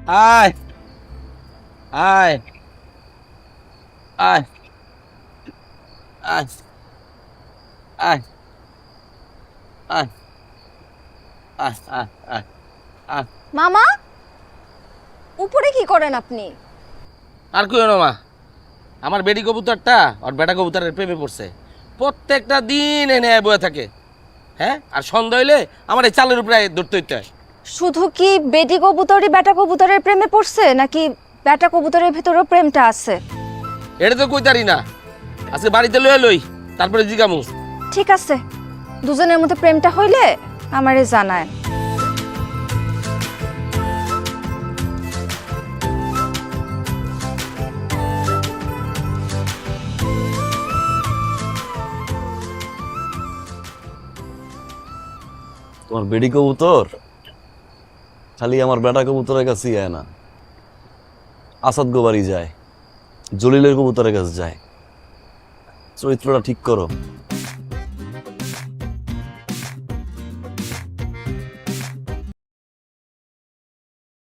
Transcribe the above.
আয় আয় আয় আয় আয় আয় আয় আয় আয় আয়। মামা, উপরে কি করেন আপনি? আর কইও না মা, আমার বেডি কবুতরটা আর বেটা কবুতরের প্রেমে পড়ছে। প্রত্যেকটা দিন এনে বয়ে থাকে। হ্যাঁ, আর সন্ধ্যা হইলে আমার এই চালের উপরে ধরতে হইতে হয়। শুধু কি বেটি কবুতরই বেটা কবুতরের প্রেমে পড়ছে, নাকি বেটা কবুতরের ভেতরেও প্রেমটা আছে? এটা তো কইতারি না, আজকে বাড়িতে লইয়া লই, তারপরে জিগামু। ঠিক আছে, দুজনের মধ্যে প্রেমটা হইলে আমারে জানায়। তোমার বেডি কবুতর খালি আমার বেটা কবুতরের কাছে যায় না, আসাদ গোবারি যায়, জলিলের কবুতরের কাছে যায়। চরিত্রটা ঠিক করো।